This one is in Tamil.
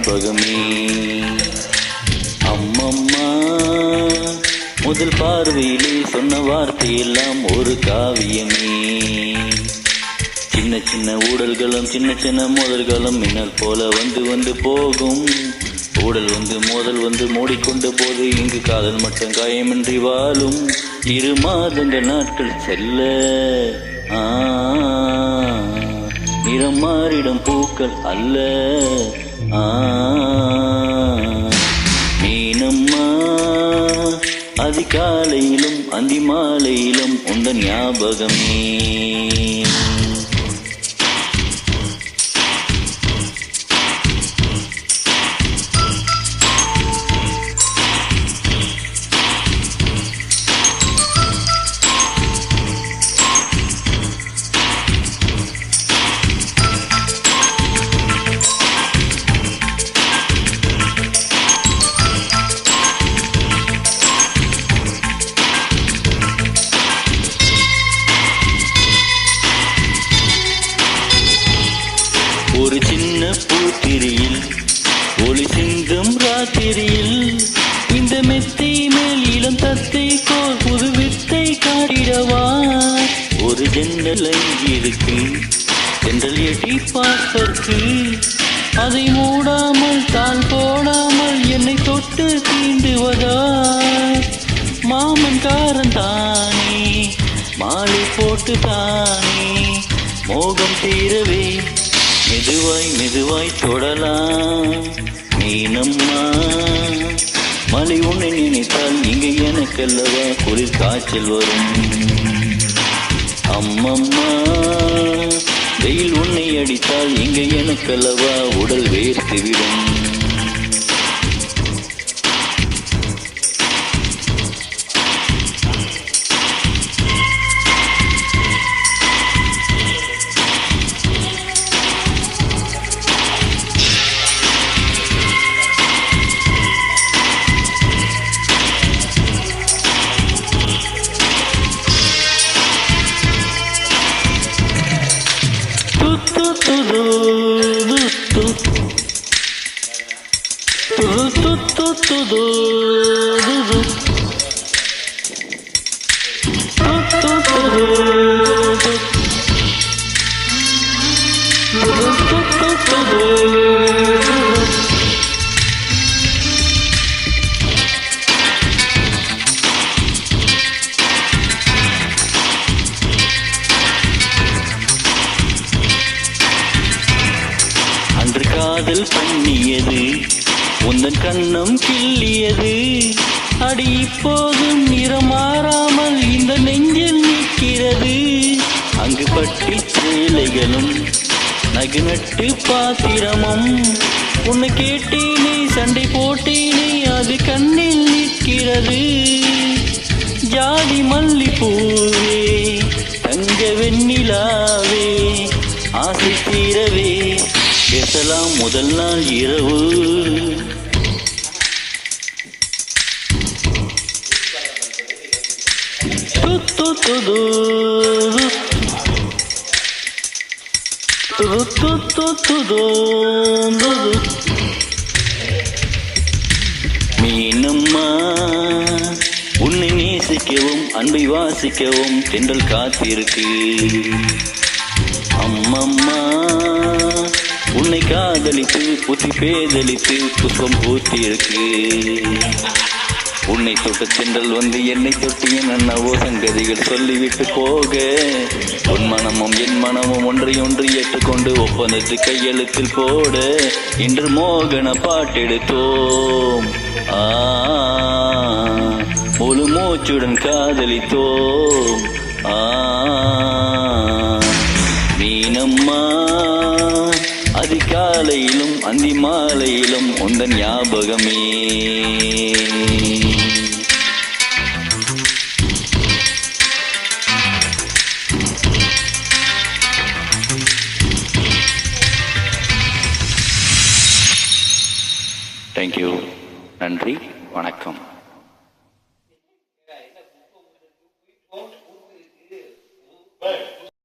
ஞாபகமே. அம்மம்மா முதல் பார்வையிலே சொன்ன வார்த்தையெல்லாம் ஒரு காவியமே. சின்ன சின்ன ஊடல்களும் சின்ன சின்ன மோதல்களும் மின்னல் போல வந்து வந்து போகும். ஊடல் வந்து மோதல் வந்து மூடிக்கொண்ட போது இங்கு காதல் மட்டும் காயமின்றி வாழும். 2 மாதங்கள் நாட்கள் செல்ல நிறம் மாறிடும் பூக்கள் அல்ல. மீனம்மா அதிகாலையிலும் அந்தி மாலையிலும் உந்தன் ஞாபகமே. ஒரு சின்ன பூத்திரியில் ஒளி சிந்தும் ராத்திரியில் இந்த மெத்தை மேல் இளம் தத்தை கோர் புது வித்தை காட்டிடவா. ஒரு ஜன்னல் இருக்கு ஜன்னல் எட்டி பார்ப்பதற்கு, அதை மூடாமல் தான் போடாமல் என்னை தொட்டு தீண்டுவதா. மாமன் காரன் தானே மாலை போட்டு தானே மோகம் தீரவே மெதுவாய் மெதுவாய் தொடலாம். மீனம்மா மலை உன்னை நினைத்தால் இங்கு எனக்கல்லவா குளிர் காய்ச்சல் வரும். அம்மம்மா வெயில் உன்னை அடித்தால் இங்கு எனக்கல்லவா உடல் வேர்த்துவிடும். அன்று காதல் பண்ணியது உந்தன் கண்ணம் கிள்ளியது. அடி இப்போதும் நிறம் மாறாமல் இந்த நெஞ்சில் நிற்கிறது. அங்கு பட்டி சேலைகளும் நகுநட்டு பாத்திரமும் உன்னை கேட்டேனே சண்டை போட்டேனே அது கண்ணில் நிற்கிறது. ஜாதி மல்லிப்பூவே தங்க வெண்ணிலாவே ஆசை தீரவே பேசலாம் முதல் நாள் இரவு. மீனம்மா உன்னை நேசிக்கவும் அன்பை வாசிக்கவும் தென்றல் காத்திருக்கு. அம்மம்மா உன்னை காதலித்து புத்தி பேதலித்து புஷ்பம் பூத்திருக்கு. உன்னை தொட்ட சென்றல் வந்து என்னை தொட்டு என்னவோ சங்கதிகள் சொல்லிவிட்டு போக, உன் மனமும் என் மனமும் ஒன்றை ஒன்று ஏற்றுக்கொண்டு ஒப்பந்தத்து கையெழுத்தில் போட இன்று மோகன பாட்டெடுத்தோம். முழு மூச்சுடன் காதலித்தோம். மீனம்மா அதிகாலையிலும் அந்தி மாலையிலும் உந்தன் ஞாபகமே. தேங்க்யூ. நன்றி, வணக்கம்.